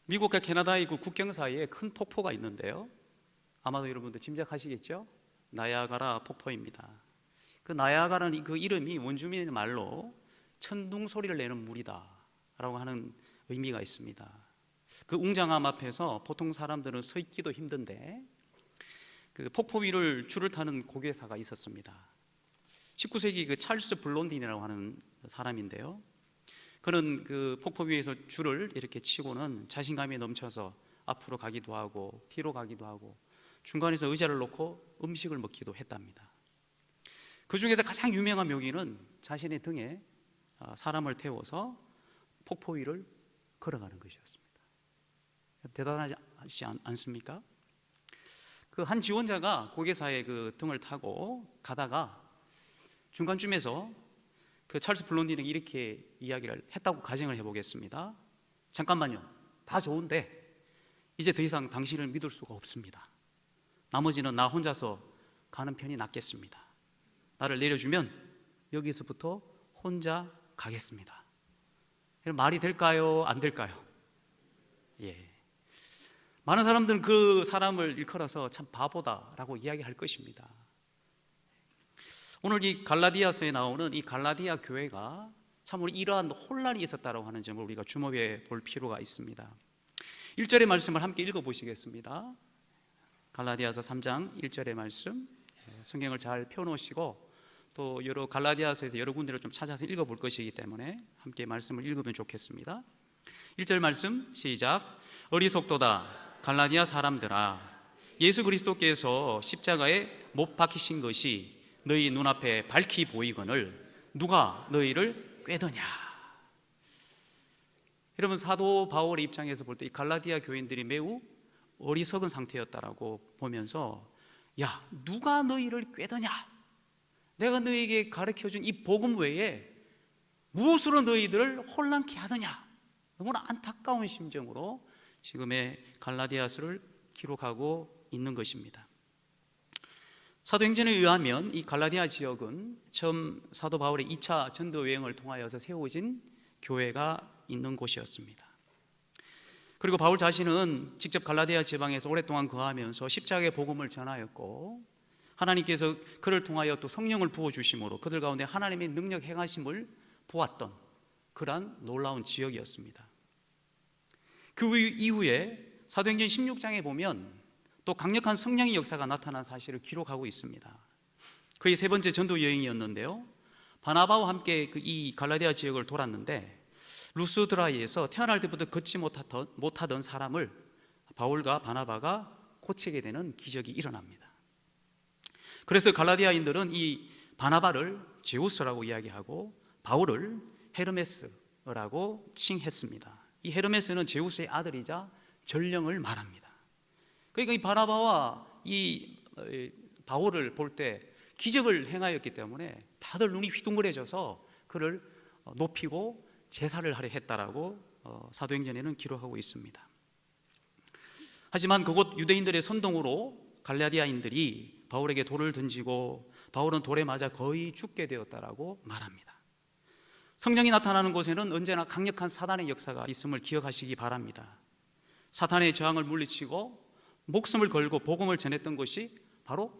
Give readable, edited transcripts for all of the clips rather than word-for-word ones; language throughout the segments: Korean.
미국과 캐나다의 그 국경 사이에 큰 폭포가 있는데요, 아마도 여러분들 짐작하시겠죠? 나야가라 폭포입니다. 그 나야가라는 그 이름이 원주민의 말로 천둥 소리를 내는 물이다 라고 하는 의미가 있습니다. 그 웅장함 앞에서 보통 사람들은 서 있기도 힘든데 그 폭포 위를 줄을 타는 고개사가 있었습니다. 19세기 그 찰스 블론딘이라고 하는 사람인데요, 그는 그 폭포 위에서 줄을 이렇게 치고는 자신감이 넘쳐서 앞으로 가기도 하고 뒤로 가기도 하고 중간에서 의자를 놓고 음식을 먹기도 했답니다. 그 중에서 가장 유명한 묘기는 자신의 등에 사람을 태워서 폭포 위를 걸어가는 것이었습니다. 대단하지 않습니까? 그 한 지원자가 고개사의 그 등을 타고 가다가 중간쯤에서 그 찰스 블론디는 이렇게 이야기를 했다고 가정을 해보겠습니다. 잠깐만요, 다 좋은데 이제 더 이상 당신을 믿을 수가 없습니다. 나머지는 나 혼자서 가는 편이 낫겠습니다. 나를 내려주면 여기서부터 혼자 가겠습니다. 말이 될까요? 안 될까요? 예. 많은 사람들은 그 사람을 일컬어서 참 바보다라고 이야기할 것입니다. 오늘 이 갈라디아서에 나오는 이 갈라디아 교회가 참으로 이러한 혼란이 있었다고 하는 점을 우리가 주목해 볼 필요가 있습니다. 1절의 말씀을 함께 읽어보시겠습니다. 갈라디아서 3장 1절의 말씀, 성경을 잘 펴놓으시고 또 여러 갈라디아서에서 여러 군데를 좀 찾아서 읽어볼 것이기 때문에 함께 말씀을 읽으면 좋겠습니다. 1절 말씀 시작. 어리석도다 갈라디아 사람들아, 예수 그리스도께서 십자가에 못 박히신 것이 너희 눈앞에 밝히 보이거늘 누가 너희를 꾀더냐. 여러분, 사도 바울의 입장에서 볼 때 이 갈라디아 교인들이 매우 어리석은 상태였다라고 보면서, 야, 누가 너희를 꾀더냐? 내가 너희에게 가르쳐준 이 복음 외에 무엇으로 너희들을 혼란케 하더냐? 너무나 안타까운 심정으로 지금의 갈라디아서를 기록하고 있는 것입니다. 사도행전에 의하면 이 갈라디아 지역은 처음 사도 바울의 2차 전도 여행을 통하여서 세워진 교회가 있는 곳이었습니다. 그리고 바울 자신은 직접 갈라디아 지방에서 오랫동안 거하면서 십자가의 복음을 전하였고, 하나님께서 그를 통하여 또 성령을 부어주심으로 그들 가운데 하나님의 능력 행하심을 보았던 그러한 놀라운 지역이었습니다. 그 이후에 사도행전 16장에 보면 또 강력한 성령의 역사가 나타난 사실을 기록하고 있습니다. 그의 세 번째 전도 여행이었는데요, 바나바와 함께 이 갈라디아 지역을 돌았는데 루스드라에서 태어날 때부터 걷지 못하던 사람을 바울과 바나바가 고치게 되는 기적이 일어납니다. 그래서 갈라디아인들은 이 바나바를 제우스라고 이야기하고 바울을 헤르메스라고 칭했습니다. 이 헤르메스는 제우스의 아들이자 전령을 말합니다. 그러니까 이 바나바와 이 바울을 볼 때 기적을 행하였기 때문에 다들 눈이 휘둥그레져서 그를 높이고 제사를 하려 했다라고 사도행전에는 기록하고 있습니다. 하지만 그곳 유대인들의 선동으로 갈라디아인들이 바울에게 돌을 던지고 바울은 돌에 맞아 거의 죽게 되었다라고 말합니다. 성령이 나타나는 곳에는 언제나 강력한 사단의 역사가 있음을 기억하시기 바랍니다. 사탄의 저항을 물리치고 목숨을 걸고 복음을 전했던 것이 바로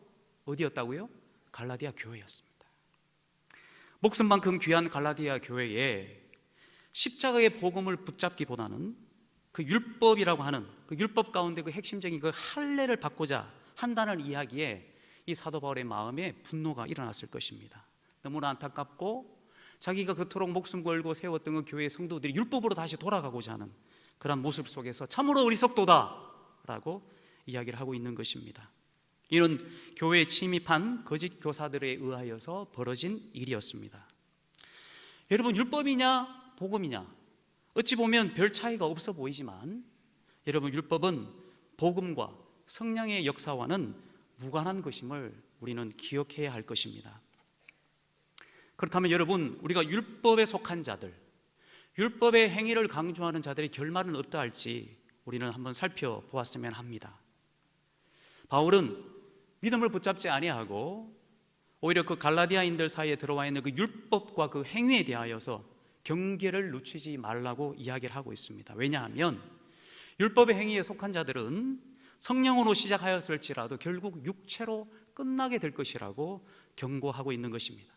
어디였다고요? 갈라디아 교회였습니다. 목숨만큼 귀한 갈라디아 교회에 십자가의 복음을 붙잡기보다는 그 율법이라고 하는 그 율법 가운데 그 핵심적인 그 할례를 받고자 한다는 이야기에 이 사도 바울의 마음에 분노가 일어났을 것입니다. 너무나 안타깝고 자기가 그토록 목숨 걸고 세웠던 그 교회의 성도들이 율법으로 다시 돌아가고자 하는 그런 모습 속에서 참으로 어리석도다라고 이야기를 하고 있는 것입니다. 이는 교회에 침입한 거짓 교사들에 의하여서 벌어진 일이었습니다. 여러분, 율법이냐 복음이냐 어찌 보면 별 차이가 없어 보이지만 여러분, 율법은 복음과 성령의 역사와는 무관한 것임을 우리는 기억해야 할 것입니다. 그렇다면 여러분, 우리가 율법에 속한 자들, 율법의 행위를 강조하는 자들의 결말은 어떠할지 우리는 한번 살펴보았으면 합니다. 바울은 믿음을 붙잡지 아니하고 오히려 그 갈라디아인들 사이에 들어와 있는 그 율법과 그 행위에 대하여서 경계를 늦추지 말라고 이야기를 하고 있습니다. 왜냐하면 율법의 행위에 속한 자들은 성령으로 시작하였을지라도 결국 육체로 끝나게 될 것이라고 경고하고 있는 것입니다.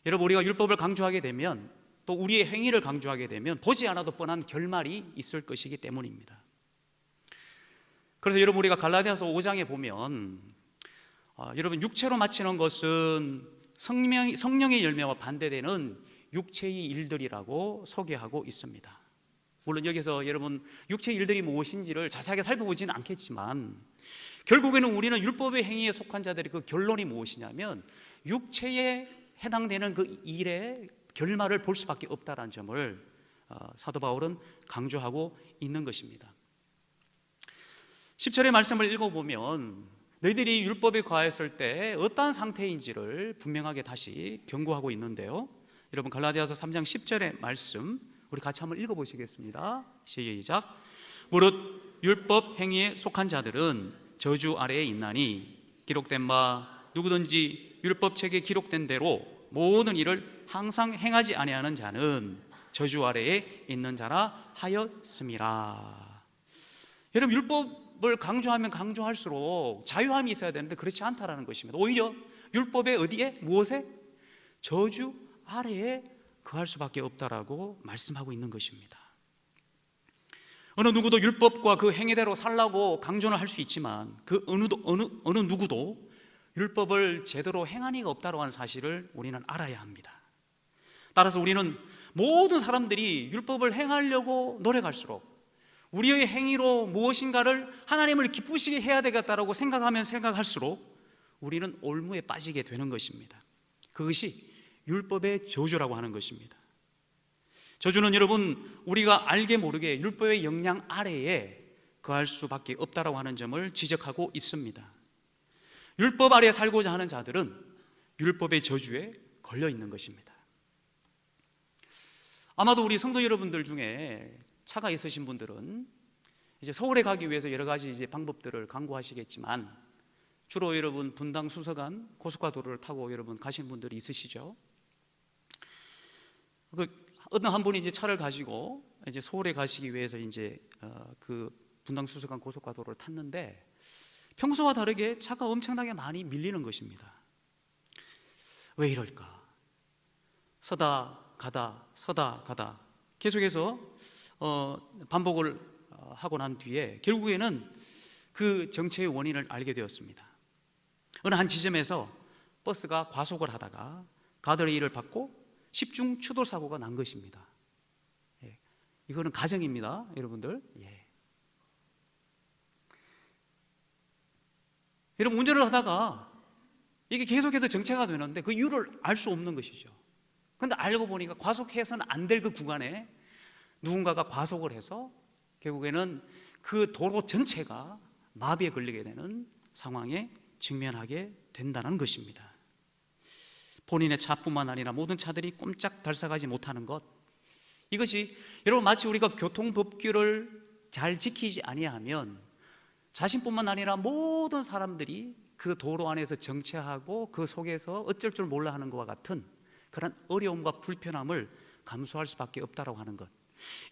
여러분, 우리가 율법을 강조하게 되면, 또 우리의 행위를 강조하게 되면 보지 않아도 뻔한 결말이 있을 것이기 때문입니다. 그래서 여러분, 우리가 갈라디아서 5장에 보면 여러분, 육체로 마치는 것은 성령의 열매와 반대되는 육체의 일들이라고 소개하고 있습니다. 물론 여기서 여러분 육체의 일들이 무엇인지를 자세하게 살펴보지는 않겠지만, 결국에는 우리는 율법의 행위에 속한 자들의 그 결론이 무엇이냐면 육체에 해당되는 그 일의 결말을 볼 수밖에 없다는 점을 사도 바울은 강조하고 있는 것입니다. 10절의 말씀을 읽어보면 너희들이 율법에 거하였을 때 어떠한 상태인지를 분명하게 다시 경고하고 있는데요, 여러분 갈라디아서 3장 10절의 말씀 우리 같이 한번 읽어보시겠습니다. 시작. 무릇 율법 행위에 속한 자들은 저주 아래에 있나니 기록된 바 누구든지 율법책에 기록된 대로 모든 일을 항상 행하지 아니하는 자는 저주 아래에 있는 자라 하였음이라. 여러분, 율법을 강조하면 강조할수록 자유함이 있어야 되는데 그렇지 않다라는 것입니다. 오히려 율법의 어디에? 무엇에? 저주 아래에 거할 수밖에 없다라고 말씀하고 있는 것입니다. 어느 누구도 율법과 그 행위대로 살라고 강조는 할 수 있지만 그 어느 누구도 율법을 제대로 행한 이가 없다고 하는 사실을 우리는 알아야 합니다. 따라서 우리는 모든 사람들이 율법을 행하려고 노력할수록 우리의 행위로 무엇인가를 하나님을 기쁘시게 해야 되겠다라고 생각하면 생각할수록 우리는 올무에 빠지게 되는 것입니다. 그것이 율법의 저주라고 하는 것입니다. 저주는 여러분, 우리가 알게 모르게 율법의 영향 아래에 거할 수밖에 없다라고 하는 점을 지적하고 있습니다. 율법 아래에 살고자 하는 자들은 율법의 저주에 걸려 있는 것입니다. 아마도 우리 성도 여러분들 중에 차가 있으신 분들은 이제 서울에 가기 위해서 여러 가지 이제 방법들을 강구하시겠지만, 주로 여러분 분당 수서간 고속가도로를 타고 여러분 가신 분들이 있으시죠? 어느 한 분이 이제 차를 가지고 이제 서울에 가시기 위해서 이제 그 분당 수서간 고속가도로를 탔는데 평소와 다르게 차가 엄청나게 많이 밀리는 것입니다. 왜 이럴까? 서다 가다 계속해서 반복을 하고 난 뒤에 결국에는 그 정체의 원인을 알게 되었습니다. 어느 한 지점에서 버스가 과속을 하다가 가드레일을 받고 10중 추돌 사고가 난 것입니다. 이거는 가정입니다, 여러분들. 여러분, 운전을 하다가 이게 계속해서 정체가 되는데 그 이유를 알 수 없는 것이죠. 그런데 알고 보니까 과속해서는 안 될 그 구간에 누군가가 과속을 해서 결국에는 그 도로 전체가 마비에 걸리게 되는 상황에 직면하게 된다는 것입니다. 본인의 차뿐만 아니라 모든 차들이 꼼짝 달싹하지 못하는 것, 이것이 여러분 마치 우리가 교통법규를 잘 지키지 아니하면 자신뿐만 아니라 모든 사람들이 그 도로 안에서 정체하고 그 속에서 어쩔 줄 몰라 하는 것과 같은 그런 어려움과 불편함을 감수할 수밖에 없다고 하는 것,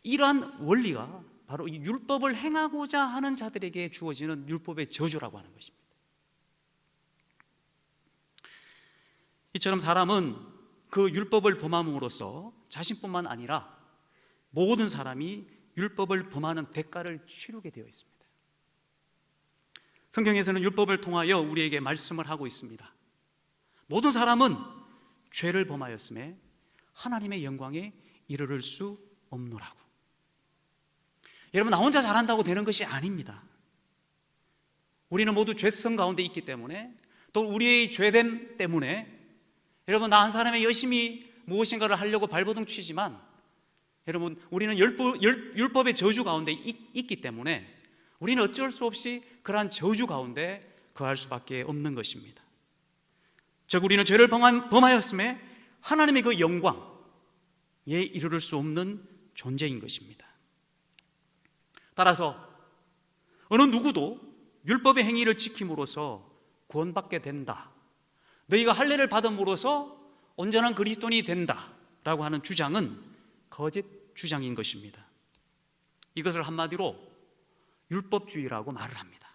이러한 원리가 바로 이 율법을 행하고자 하는 자들에게 주어지는 율법의 저주라고 하는 것입니다. 이처럼 사람은 그 율법을 범함으로써 자신뿐만 아니라 모든 사람이 율법을 범하는 대가를 치르게 되어 있습니다. 성경에서는 율법을 통하여 우리에게 말씀을 하고 있습니다. 모든 사람은 죄를 범하였음에 하나님의 영광에 이르를 수 없노라고. 여러분, 나 혼자 잘한다고 되는 것이 아닙니다. 우리는 모두 죄성 가운데 있기 때문에, 또 우리의 죄됨 때문에 여러분, 나 한 사람이 열심히 무엇인가를 하려고 발버둥 치지만 여러분, 우리는 율법의 저주 가운데 있기 때문에 우리는 어쩔 수 없이 그러한 저주 가운데 거할 수밖에 없는 것입니다. 즉, 우리는 죄를 범하였음에 하나님의 그 영광에 이르를 수 없는 존재인 것입니다. 따라서 어느 누구도 율법의 행위를 지킴으로써 구원받게 된다, 너희가 할례를 받음으로써 온전한 그리스도인이 된다라고 하는 주장은 거짓 주장인 것입니다. 이것을 한마디로 율법주의라고 말을 합니다.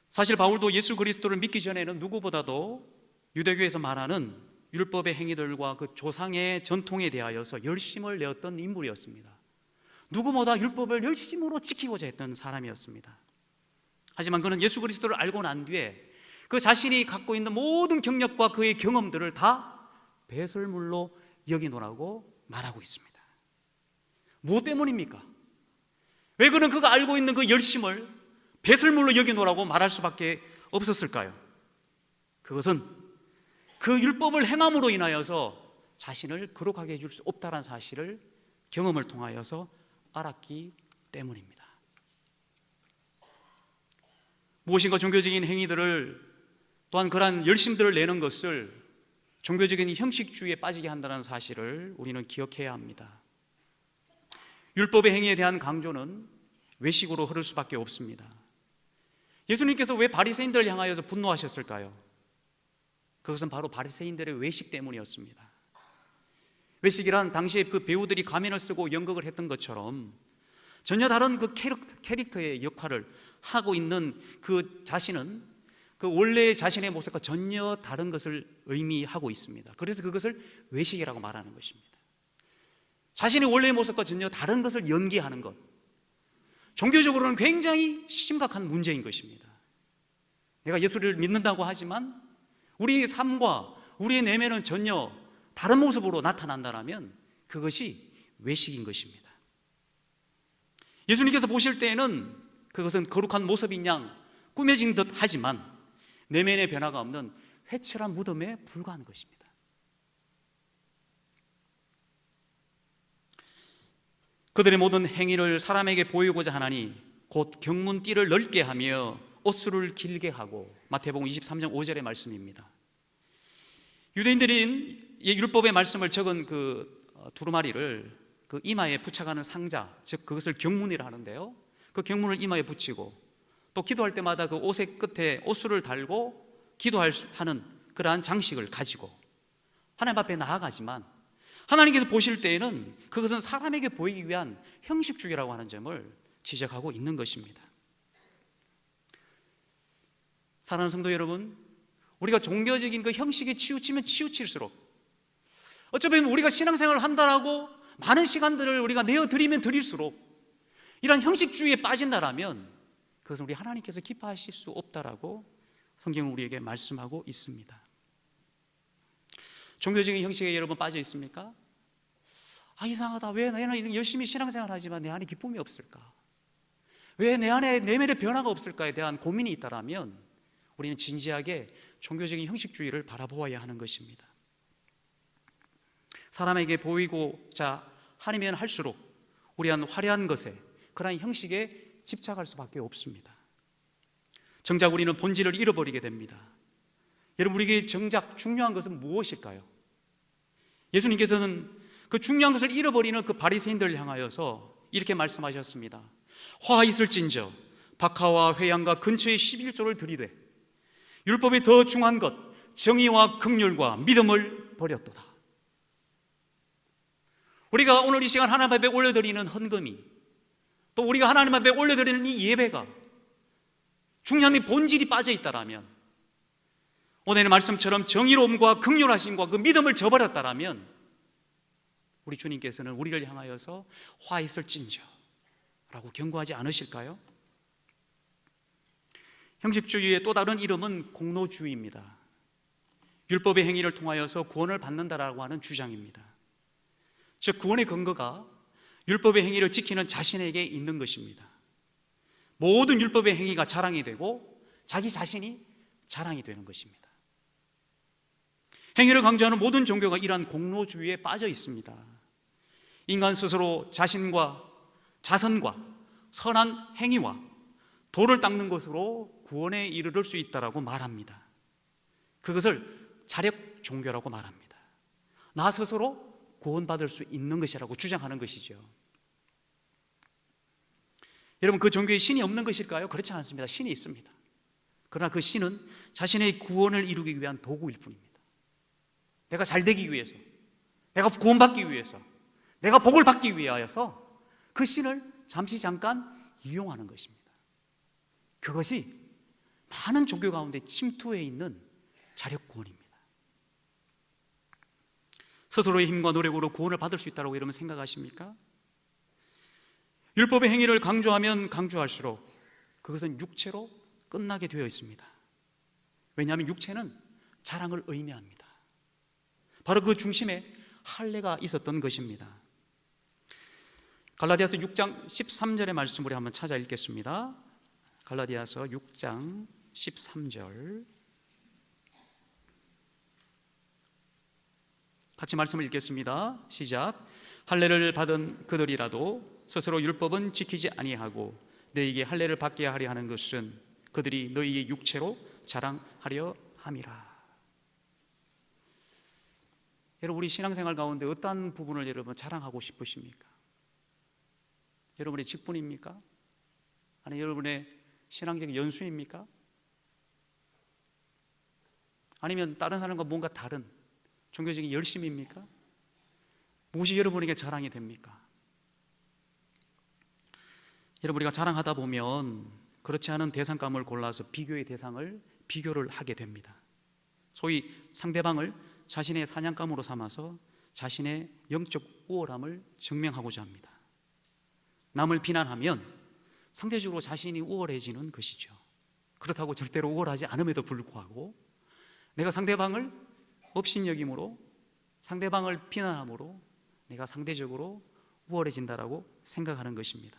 사실 바울도 예수 그리스도를 믿기 전에는 누구보다도 유대교에서 말하는 율법의 행위들과 그 조상의 전통에 대하여서 열심을 내었던 인물이었습니다. 누구보다 율법을 열심으로 지키고자 했던 사람이었습니다. 하지만 그는 예수 그리스도를 알고 난 뒤에 그 자신이 갖고 있는 모든 경력과 그의 경험들을 다 배설물로 여기노라고 말하고 있습니다. 무엇 때문입니까? 왜 그는 그가 알고 있는 그 열심을 배설물로 여기노라고 말할 수밖에 없었을까요? 그것은 그 율법을 행함으로 인하여서 자신을 거룩하게 해줄 수 없다는 사실을 경험을 통하여서 알았기 때문입니다. 무엇인가 종교적인 행위들을 또한 그러한 열심들을 내는 것을 종교적인 형식주의에 빠지게 한다는 사실을 우리는 기억해야 합니다. 율법의 행위에 대한 강조는 외식으로 흐를 수밖에 없습니다. 예수님께서 왜 바리새인들을 향하여서 분노하셨을까요? 그것은 바로 바리새인들의 외식 때문이었습니다. 외식이란 당시에 그 배우들이 가면을 쓰고 연극을 했던 것처럼 전혀 다른 그 캐릭터의 역할을 하고 있는 그 자신은 그 원래의 자신의 모습과 전혀 다른 것을 의미하고 있습니다. 그래서 그것을 외식이라고 말하는 것입니다. 자신의 원래의 모습과 전혀 다른 것을 연기하는 것, 종교적으로는 굉장히 심각한 문제인 것입니다. 내가 예수를 믿는다고 하지만 우리의 삶과 우리의 내면은 전혀 다른 모습으로 나타난다면 그것이 외식인 것입니다. 예수님께서 보실 때에는 그것은 거룩한 모습인 양 꾸며진 듯 하지만 내면의 변화가 없는 회칠한 무덤에 불과한 것입니다. 그들의 모든 행위를 사람에게 보이고자 하나니 곧 경문띠를 넓게 하며 옷수를 길게 하고, 마태복음 23장 5절의 말씀입니다. 유대인들이 율법의 말씀을 적은 그 두루마리를 그 이마에 부착하는 상자, 즉 그것을 경문이라 하는데요, 그 경문을 이마에 붙이고 또 기도할 때마다 그 옷의 끝에 옷수를 달고 기도하는 그러한 장식을 가지고 하나님 앞에 나아가지만 하나님께서 보실 때에는 그것은 사람에게 보이기 위한 형식주의라고 하는 점을 지적하고 있는 것입니다. 사랑하는 성도 여러분, 우리가 종교적인 그 형식에 치우치면 치우칠수록, 어쩌면 우리가 신앙생활을 한다라고 많은 시간들을 우리가 내어드리면 드릴수록 이런 형식주의에 빠진다라면 그것은 우리 하나님께서 기뻐하실 수 없다라고 성경은 우리에게 말씀하고 있습니다. 종교적인 형식에 여러분 빠져 있습니까? 이상하다. 왜 나는 열심히 신앙생활 하지만 내 안에 기쁨이 없을까? 왜 내 안에 내면의 변화가 없을까에 대한 고민이 있다라면 우리는 진지하게 종교적인 형식주의를 바라보아야 하는 것입니다. 사람에게 보이고자 하면 할수록 우리한 화려한 것에, 그러한 형식에 집착할 수밖에 없습니다. 정작 우리는 본질을 잃어버리게 됩니다. 여러분, 우리에게 정작 중요한 것은 무엇일까요? 예수님께서는 그 중요한 것을 잃어버리는 그 바리새인들을 향하여서 이렇게 말씀하셨습니다. 화 있을진저 박하와 회양과 근처에 11조를 들이되 율법에 더 중한 것 정의와 긍휼과 믿음을 버렸도다. 우리가 오늘 이 시간 하나님 앞에 올려드리는 헌금이, 또 우리가 하나님 앞에 올려드리는 이 예배가 중요한 이 본질이 빠져 있다라면, 오늘의 말씀처럼 정의로움과 긍휼하심과 그 믿음을 저버렸다라면 우리 주님께서는 우리를 향하여서 화 있을진저 라고 경고하지 않으실까요? 형식주의의 또 다른 이름은 공로주의입니다. 율법의 행위를 통하여서 구원을 받는다라고 하는 주장입니다. 즉 구원의 근거가 율법의 행위를 지키는 자신에게 있는 것입니다. 모든 율법의 행위가 자랑이 되고 자기 자신이 자랑이 되는 것입니다. 행위를 강조하는 모든 종교가 이러한 공로주의에 빠져 있습니다. 인간 스스로 자신과 자선과 선한 행위와 도를 닦는 것으로 구원에 이르를 수 있다라고 말합니다. 그것을 자력 종교라고 말합니다. 나 스스로 구원받을 수 있는 것이라고 주장하는 것이죠. 여러분, 그 종교에 신이 없는 것일까요? 그렇지 않습니다. 신이 있습니다. 그러나 그 신은 자신의 구원을 이루기 위한 도구일 뿐입니다. 내가 잘 되기 위해서, 내가 구원받기 위해서, 내가 복을 받기 위하여서 그 신을 잠깐 이용하는 것입니다. 그것이 많은 종교 가운데 침투해 있는 자력구원입니다. 스스로의 힘과 노력으로 구원을 받을 수 있다고 여러분 생각하십니까? 율법의 행위를 강조하면 강조할수록 그것은 육체로 끝나게 되어 있습니다. 왜냐하면 육체는 자랑을 의미합니다. 바로 그 중심에 할례가 있었던 것입니다. 갈라디아서 6장 13절의 말씀 우리 한번 찾아 읽겠습니다. 갈라디아서 6장 13절 같이 말씀을 읽겠습니다. 시작. 할례를 받은 그들이라도 스스로 율법은 지키지 아니하고 너희에게 할례를 받게 하려 하는 것은 그들이 너희의 육체로 자랑하려 함이라. 여러분, 우리 신앙생활 가운데 어떤 부분을 여러분 자랑하고 싶으십니까? 여러분의 직분입니까? 아니 여러분의 신앙적 연수입니까? 아니면 다른 사람과 뭔가 다른 종교적인 열심입니까? 무엇이 여러분에게 자랑이 됩니까? 여러분, 우리가 자랑하다 보면 그렇지 않은 대상감을 골라서 비교를 하게 됩니다. 소위 상대방을 자신의 사냥감으로 삼아서 자신의 영적 우월함을 증명하고자 합니다. 남을 비난하면 상대적으로 자신이 우월해지는 것이죠. 그렇다고 절대로 우월하지 않음에도 불구하고 내가 상대방을 업신여김으로, 상대방을 비난함으로 내가 상대적으로 우월해진다라고 생각하는 것입니다.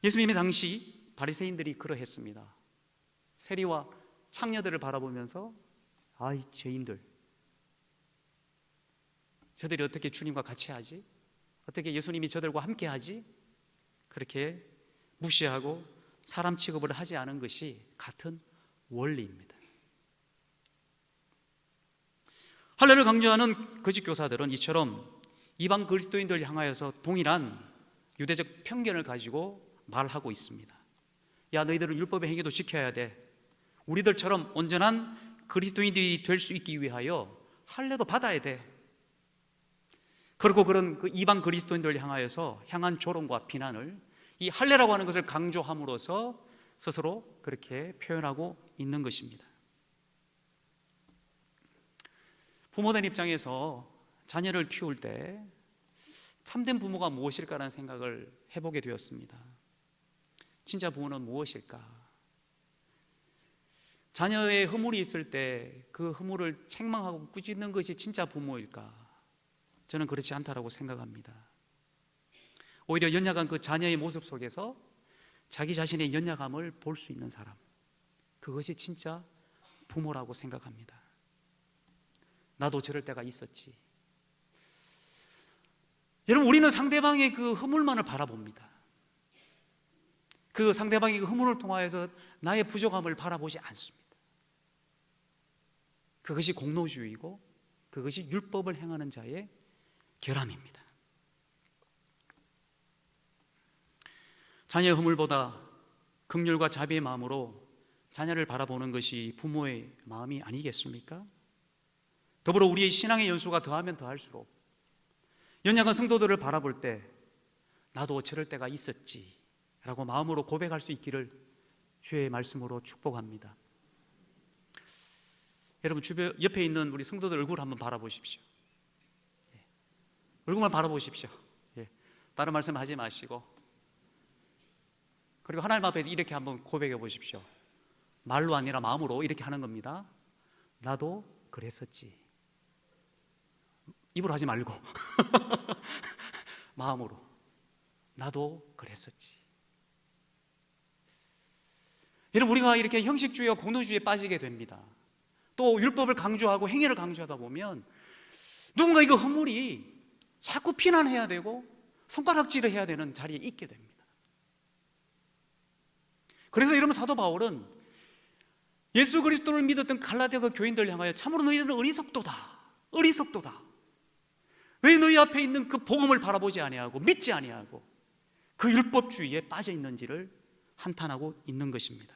예수님의 당시 바리새인들이 그러했습니다. 세리와 창녀들을 바라보면서 아이 죄인들, 저들이 어떻게 주님과 같이 하지? 어떻게 예수님이 저들과 함께 하지? 그렇게 무시하고 사람 취급을 하지 않은 것이 같은 원리입니다. 할례를 강조하는 거짓 교사들은 이처럼 이방 그리스도인들 향하여서 동일한 유대적 편견을 가지고 말하고 있습니다. 야, 너희들은 율법의 행위도 지켜야 돼. 우리들처럼 온전한 그리스도인들이 될 수 있기 위하여 할례도 받아야 돼. 그리고 그런 그 이방 그리스도인들을 향한 조롱과 비난을 이 할례라고 하는 것을 강조함으로써 스스로 그렇게 표현하고 있는 것입니다. 부모된 입장에서 자녀를 키울 때 참된 부모가 무엇일까라는 생각을 해보게 되었습니다. 진짜 부모는 무엇일까? 자녀의 허물이 있을 때 그 허물을 책망하고 꾸짖는 것이 진짜 부모일까? 저는 그렇지 않다라고 생각합니다. 오히려 연약한 그 자녀의 모습 속에서 자기 자신의 연약함을 볼 수 있는 사람, 그것이 진짜 부모라고 생각합니다. 나도 저럴 때가 있었지. 여러분, 우리는 상대방의 그 허물만을 바라봅니다. 그 상대방의 그 허물을 통하여서 나의 부족함을 바라보지 않습니다. 그것이 공로주의이고 그것이 율법을 행하는 자의 결함입니다. 자녀의 허물보다 긍휼과 자비의 마음으로 자녀를 바라보는 것이 부모의 마음이 아니겠습니까? 더불어 우리의 신앙의 연수가 더하면 더할수록 연약한 성도들을 바라볼 때 나도 저럴 때가 있었지 라고 마음으로 고백할 수 있기를 주의 말씀으로 축복합니다. 여러분, 주변 옆에 있는 우리 성도들 얼굴 한번 바라보십시오. 얼굴만 바라보십시오. 다른 말씀 하지 마시고, 그리고 하나님 앞에서 이렇게 한번 고백해 보십시오. 말로 아니라 마음으로 이렇게 하는 겁니다. 나도 그랬었지. 입으로 하지 말고 마음으로 나도 그랬었지. 여러분, 우리가 이렇게 형식주의와 공로주의에 빠지게 됩니다. 또 율법을 강조하고 행위를 강조하다 보면 누군가 이거 허물이 자꾸 비난해야 되고 손가락질을 해야 되는 자리에 있게 됩니다. 그래서 여러분, 사도 바울은 예수 그리스도를 믿었던 갈라디아 그 교인들을 향하여 참으로 너희들은 어리석도다. 왜 너희 앞에 있는 그 복음을 바라보지 아니하고 믿지 아니하고 그 율법주의에 빠져 있는지를 한탄하고 있는 것입니다.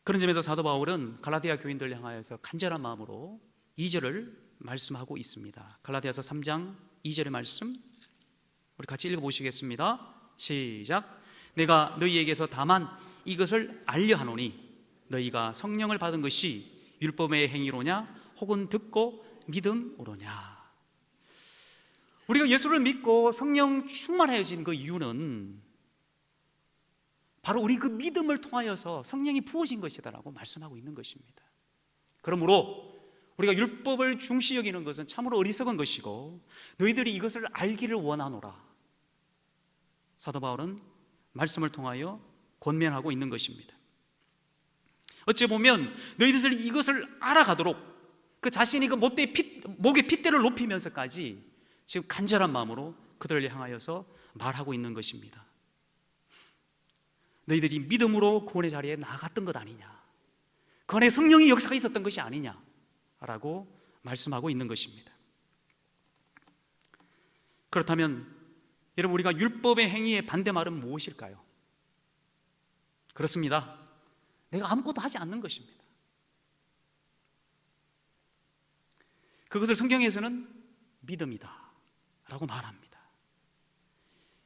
그런 점에서 사도 바울은 갈라디아 교인들을 향하여서 간절한 마음으로 2절을 말씀하고 있습니다. 갈라디아서 3장 2절의 말씀 우리 같이 읽어보시겠습니다. 시작. 내가 너희에게서 다만 이것을 알려하노니 너희가 성령을 받은 것이 율법의 행위로냐 혹은 듣고 믿음으로냐. 우리가 예수를 믿고 성령 충만해진 그 이유는 바로 우리 그 믿음을 통하여서 성령이 부어진 것이다라고 말씀하고 있는 것입니다. 그러므로 우리가 율법을 중시 여기는 것은 참으로 어리석은 것이고 너희들이 이것을 알기를 원하노라. 사도 바울은 말씀을 통하여 권면하고 있는 것입니다. 어찌 보면 너희들이 이것을 알아가도록 그 자신이 그 목에 핏대를 높이면서까지 지금 간절한 마음으로 그들을 향하여서 말하고 있는 것입니다. 너희들이 믿음으로 구원의 자리에 나갔던 것 아니냐, 그 안에 성령의 역사가 있었던 것이 아니냐라고 말씀하고 있는 것입니다. 그렇다면 여러분, 우리가 율법의 행위의 반대말은 무엇일까요? 그렇습니다. 내가 아무것도 하지 않는 것입니다. 그것을 성경에서는 믿음이다 라고 말합니다.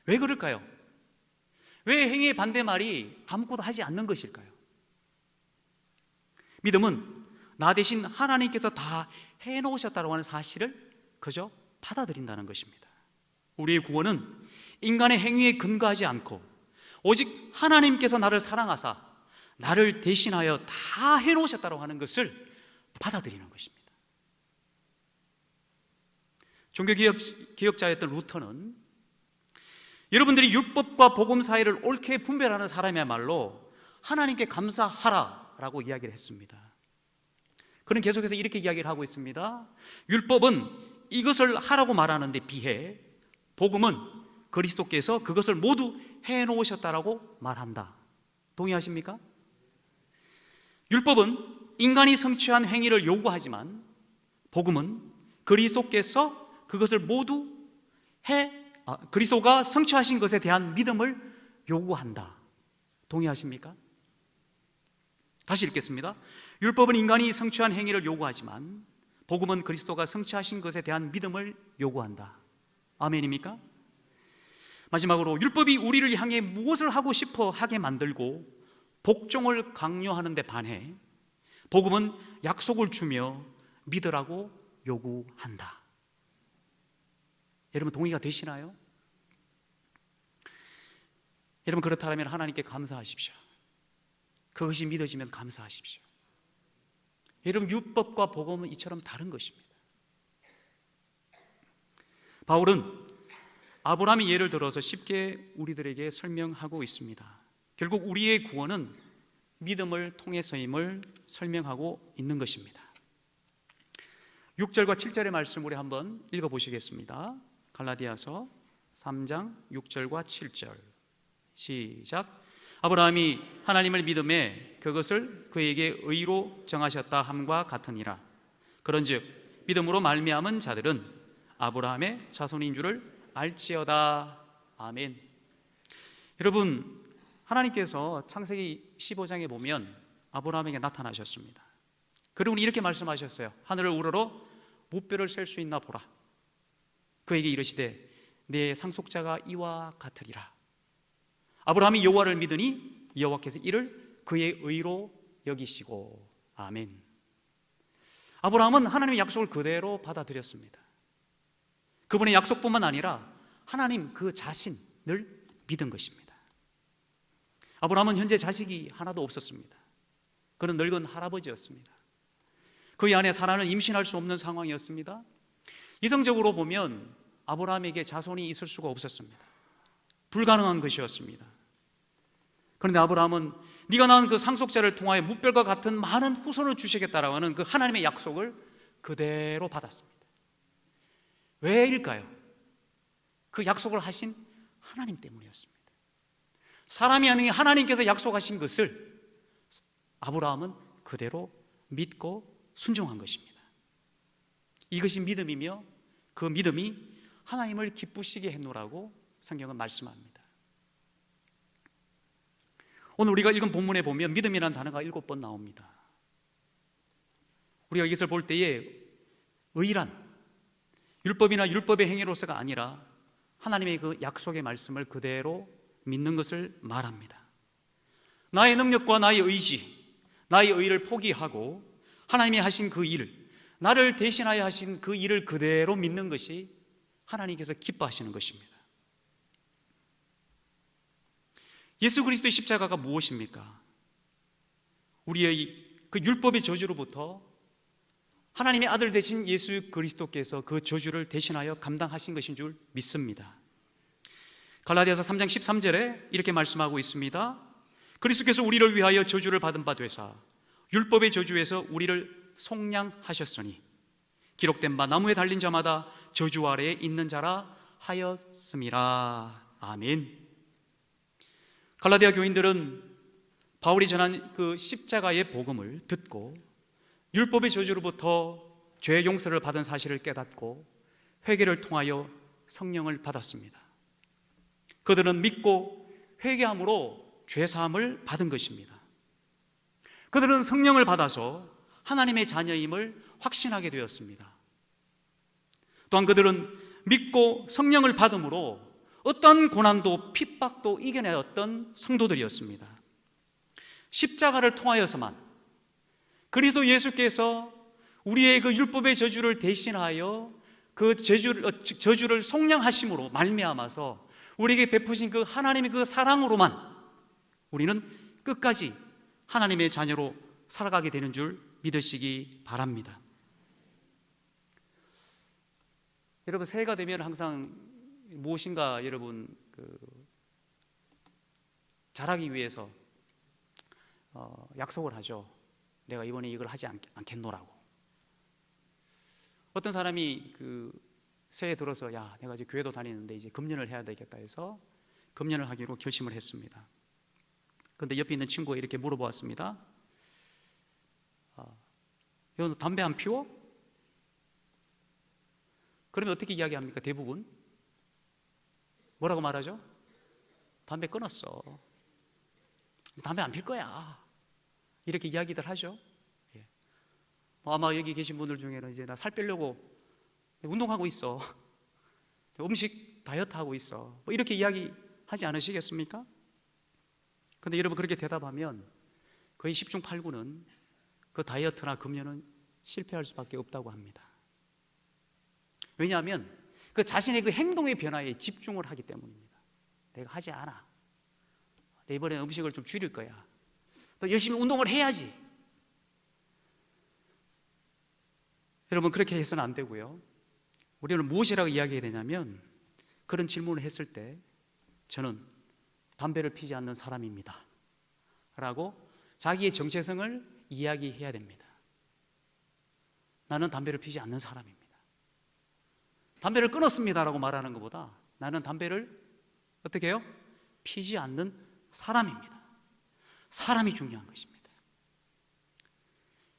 왜 그럴까요? 왜 행위의 반대말이 아무것도 하지 않는 것일까요? 믿음은 나 대신 하나님께서 다 해놓으셨다고 하는 사실을 그저 받아들인다는 것입니다. 우리의 구원은 인간의 행위에 근거하지 않고 오직 하나님께서 나를 사랑하사 나를 대신하여 다 해놓으셨다고 하는 것을 받아들이는 것입니다. 종교개혁자였던 루터는 여러분들이 율법과 복음 사이를 옳게 분별하는 사람이야말로 하나님께 감사하라라고 이야기를 했습니다. 그는 계속해서 이렇게 이야기를 하고 있습니다. 율법은 이것을 하라고 말하는 데 비해 복음은 그리스도께서 그것을 모두 해놓으셨다라고 말한다. 동의하십니까? 율법은 인간이 성취한 행위를 요구하지만 복음은 그리스도께서 그것을 모두 그리스도가 성취하신 것에 대한 믿음을 요구한다. 동의하십니까? 다시 읽겠습니다. 율법은 인간이 성취한 행위를 요구하지만 복음은 그리스도가 성취하신 것에 대한 믿음을 요구한다. 아멘입니까? 마지막으로 율법이 우리를 향해 무엇을 하고 싶어 하게 만들고 복종을 강요하는 데 반해 복음은 약속을 주며 믿으라고 요구한다. 여러분, 동의가 되시나요? 여러분, 그렇다면 하나님께 감사하십시오. 그것이 믿어지면 감사하십시오. 여러분, 율법과 복음은 이처럼 다른 것입니다. 바울은 아브라함의 예를 들어서 쉽게 우리들에게 설명하고 있습니다. 결국 우리의 구원은 믿음을 통해서임을 설명하고 있는 것입니다. 6절과 7절의 말씀 우리 한번 읽어보시겠습니다. 갈라디아서 3장 6절과 7절 시작. 아브라함이 하나님을 믿음에 그것을 그에게 의로 정하셨다 함과 같으니라. 그런즉 믿음으로 말미암은 자들은 아브라함의 자손인 줄을 알지어다. 아멘. 여러분, 하나님께서 창세기 15장에 보면 아브라함에게 나타나셨습니다. 그리고 이렇게 말씀하셨어요. 하늘을 우러러 무뼈를 셀 수 있나 보라. 그에게 이르시되 내 상속자가 이와 같으리라. 아브라함이 여호와를 믿으니 여호와께서 이를 그의 의로 여기시고. 아멘. 아브라함은 하나님의 약속을 그대로 받아들였습니다. 그분의 약속뿐만 아니라 하나님 그 자신을 믿은 것입니다. 아브라함은 현재 자식이 하나도 없었습니다. 그는 늙은 할아버지였습니다. 그의 아내 사라는 임신할 수 없는 상황이었습니다. 이성적으로 보면 아브라함에게 자손이 있을 수가 없었습니다. 불가능한 것이었습니다. 그런데 아브라함은 네가 낳은 그 상속자를 통하여 무뼈과 같은 많은 후손을 주시겠다라고 하는 그 하나님의 약속을 그대로 받았습니다. 왜일까요? 그 약속을 하신 하나님 때문이었습니다. 사람이 아닌 하나님께서 약속하신 것을 아브라함은 그대로 믿고 순종한 것입니다. 이것이 믿음이며 그 믿음이 하나님을 기쁘시게 했노라고 성경은 말씀합니다. 오늘 우리가 읽은 본문에 보면 믿음이라는 단어가 7번 나옵니다. 우리가 이것을 볼 때에 의란 율법이나 율법의 행위로서가 아니라 하나님의 그 약속의 말씀을 그대로 믿는 것을 말합니다. 나의 능력과 나의 의지, 나의 의를 포기하고 하나님이 하신 그 일을, 나를 대신하여 하신 그 일을 그대로 믿는 것이 하나님께서 기뻐하시는 것입니다. 예수 그리스도의 십자가가 무엇입니까? 우리의 그 율법의 저주로부터 하나님의 아들 되신 예수 그리스도께서 그 저주를 대신하여 감당하신 것인 줄 믿습니다. 갈라디아서 3장 13절에 이렇게 말씀하고 있습니다. 그리스도께서 우리를 위하여 저주를 받은 바 되사 율법의 저주에서 우리를 속량하셨으니 기록된 바 나무에 달린 자마다 저주 아래에 있는 자라 하였음이라. 아멘. 갈라디아 교인들은 바울이 전한 그 십자가의 복음을 듣고 율법의 저주로부터 죄 용서를 받은 사실을 깨닫고 회개를 통하여 성령을 받았습니다. 그들은 믿고 회개함으로 죄 사함을 받은 것입니다. 그들은 성령을 받아서 하나님의 자녀임을 확신하게 되었습니다. 또한 그들은 믿고 성령을 받음으로 어떤 고난도 핍박도 이겨내었던 성도들이었습니다. 십자가를 통하여서만 그리스도 예수께서 우리의 그 율법의 저주를 대신하여 그 저주를 속량하심으로 말미암아서 우리에게 베푸신 그 하나님의 그 사랑으로만 우리는 끝까지 하나님의 자녀로 살아가게 되는 줄 믿으시기 바랍니다. 여러분, 새해가 되면 항상 무엇인가 여러분 잘하기 위해서 약속을 하죠. 내가 이번에 이걸 하지 않겠노라고. 어떤 사람이 새해 들어서 야, 내가 이제 교회도 다니는데 이제 금년을 해야 되겠다 해서 금년을 하기로 결심을 했습니다. 그런데 옆에 있는 친구가 이렇게 물어보았습니다. 너 담배 안 피워? 그러면 어떻게 이야기합니까? 대부분 뭐라고 말하죠? 담배 끊었어. 담배 안 필 거야. 이렇게 이야기들 하죠. 예. 아마 여기 계신 분들 중에는 이제 나 살 빼려고 운동하고 있어. 음식 다이어트 하고 있어. 뭐 이렇게 이야기하지 않으시겠습니까? 근데 여러분 그렇게 대답하면 거의 10중 8구는 그 다이어트나 금연은 실패할 수밖에 없다고 합니다. 왜냐하면 그 자신의 그 행동의 변화에 집중을 하기 때문입니다. 내가 하지 않아. 이번에 음식을 좀 줄일 거야. 또 열심히 운동을 해야지. 여러분 그렇게 해서는 안 되고요. 우리는 무엇이라고 이야기해야 되냐면 그런 질문을 했을 때 저는 담배를 피지 않는 사람입니다 라고 자기의 정체성을 이야기해야 됩니다. 나는 담배를 피지 않는 사람입니다. 담배를 끊었습니다 라고 말하는 것보다 나는 담배를 어떻게 해요? 피지 않는 사람입니다. 사람이 중요한 것입니다.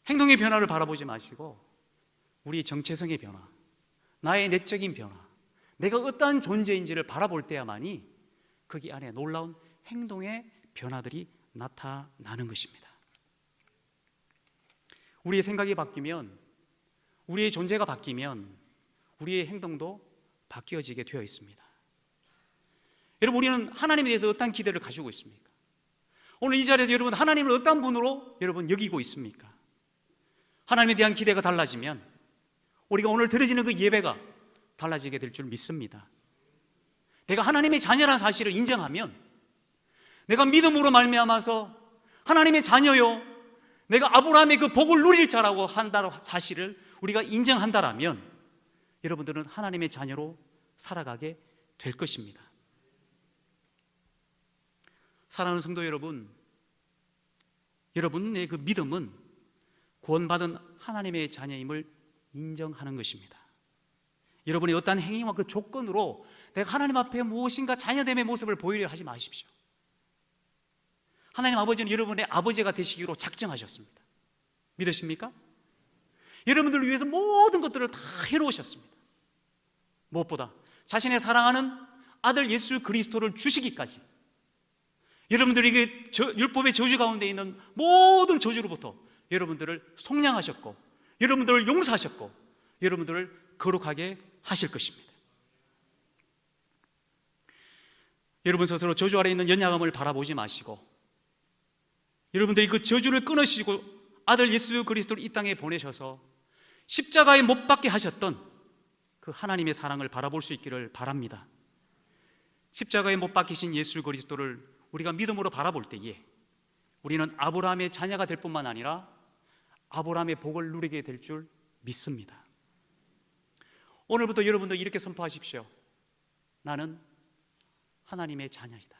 행동의 변화를 바라보지 마시고 우리의 정체성의 변화, 나의 내적인 변화, 내가 어떠한 존재인지를 바라볼 때야만이 거기 안에 놀라운 행동의 변화들이 나타나는 것입니다. 우리의 생각이 바뀌면, 우리의 존재가 바뀌면 우리의 행동도 바뀌어지게 되어 있습니다. 여러분, 우리는 하나님에 대해서 어떤 기대를 가지고 있습니까? 오늘 이 자리에서 여러분 하나님을 어떤 분으로 여러분 여기고 있습니까? 하나님에 대한 기대가 달라지면 우리가 오늘 드려지는 그 예배가 달라지게 될 줄 믿습니다. 내가 하나님의 자녀라는 사실을 인정하면, 내가 믿음으로 말미암아서 하나님의 자녀요, 내가 아브라함의 그 복을 누릴 자라고 한다는 사실을 우리가 인정한다라면 여러분들은 하나님의 자녀로 살아가게 될 것입니다. 사랑하는 성도 여러분, 여러분의 그 믿음은 구원받은 하나님의 자녀임을 인정하는 것입니다. 여러분의 어떠한 행위와 그 조건으로 내가 하나님 앞에 무엇인가 자녀됨의 모습을 보이려 하지 마십시오. 하나님 아버지는 여러분의 아버지가 되시기로 작정하셨습니다. 믿으십니까? 여러분들을 위해서 모든 것들을 다 해놓으셨습니다. 무엇보다 자신의 사랑하는 아들 예수 그리스도를 주시기까지 여러분들에게 율법의 저주 가운데 있는 모든 저주로부터 여러분들을 속량하셨고, 여러분들을 용서하셨고, 여러분들을 거룩하게 하실 것입니다. 여러분 스스로 저주 아래 있는 연약함을 바라보지 마시고, 여러분들이 그 저주를 끊으시고 아들 예수 그리스도를 이 땅에 보내셔서 십자가에 못 박게 하셨던 그 하나님의 사랑을 바라볼 수 있기를 바랍니다. 십자가에 못 박히신 예수 그리스도를 우리가 믿음으로 바라볼 때에 우리는 아브라함의 자녀가 될 뿐만 아니라 아브라함의 복을 누리게 될 줄 믿습니다. 오늘부터 여러분도 이렇게 선포하십시오. 나는 하나님의 자녀이다.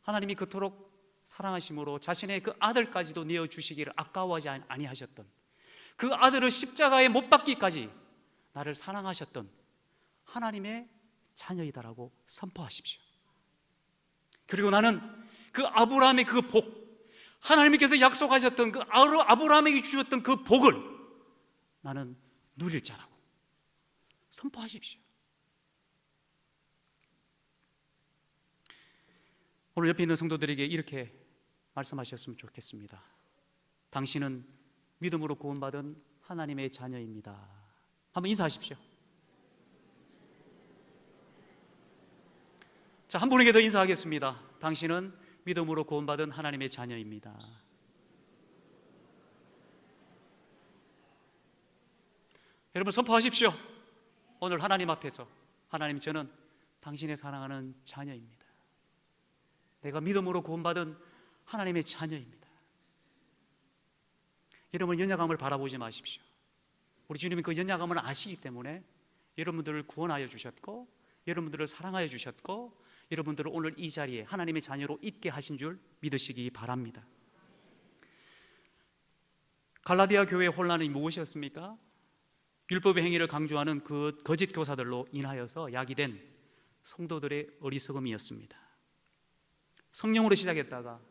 하나님이 그토록 사랑하심으로 자신의 그 아들까지도 내어주시기를 아까워하지 아니하셨던, 그 아들을 십자가에 못 박기까지 나를 사랑하셨던 하나님의 자녀이다라고 선포하십시오. 그리고 나는 그 아브라함의 그 복, 하나님께서 약속하셨던 그 아브라함에게 주셨던 그 복을 나는 누릴 자라고 선포하십시오. 오늘 옆에 있는 성도들에게 이렇게 말씀하셨으면 좋겠습니다. 당신은 믿음으로 구원받은 하나님의 자녀입니다. 한번 인사하십시오. 자, 한 분에게 더 인사하겠습니다. 당신은 믿음으로 구원받은 하나님의 자녀입니다. 여러분 선포하십시오. 오늘 하나님 앞에서, 하나님, 저는 당신의 사랑하는 자녀입니다. 내가 믿음으로 구원받은 하나님의 자녀입니다. 여러분 연약함을 바라보지 마십시오. 우리 주님이 그 연약함을 아시기 때문에 여러분들을 구원하여 주셨고, 여러분들을 사랑하여 주셨고, 여러분들을 오늘 이 자리에 하나님의 자녀로 있게 하신 줄 믿으시기 바랍니다. 갈라디아 교회의 혼란이 무엇이었습니까? 율법의 행위를 강조하는 그 거짓 교사들로 인하여서 야기된 성도들의 어리석음이었습니다. 성령으로 시작했다가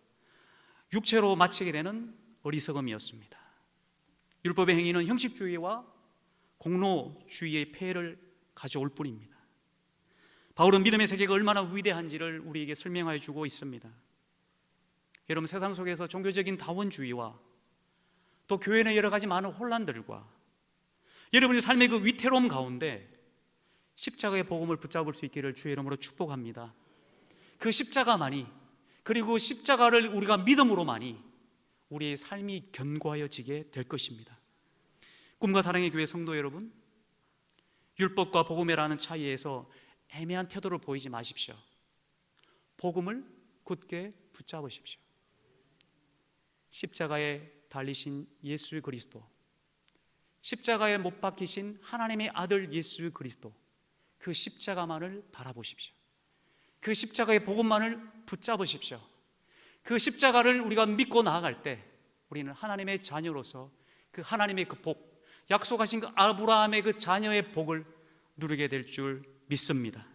육체로 마치게 되는 어리석음이었습니다. 율법의 행위는 형식주의와 공로주의의 폐해를 가져올 뿐입니다. 바울은 믿음의 세계가 얼마나 위대한지를 우리에게 설명해 주고 있습니다. 여러분, 세상 속에서 종교적인 다원주의와 또 교회 내 여러 가지 많은 혼란들과 여러분의 삶의 그 위태로움 가운데 십자가의 복음을 붙잡을 수 있기를 주의 이름으로 축복합니다. 그 십자가만이, 그리고 십자가를 우리가 믿음으로만이 우리의 삶이 견고하여지게 될 것입니다. 꿈과 사랑의 교회 성도 여러분, 율법과 복음이라는 차이에서 애매한 태도를 보이지 마십시오. 복음을 굳게 붙잡으십시오. 십자가에 달리신 예수 그리스도, 십자가에 못 박히신 하나님의 아들 예수 그리스도, 그 십자가만을 바라보십시오. 그 십자가의 복음만을 붙잡으십시오. 그 십자가를 우리가 믿고 나아갈 때 우리는 하나님의 자녀로서 그 하나님의 그 복, 약속하신 그 아브라함의 그 자녀의 복을 누리게 될 줄 믿습니다.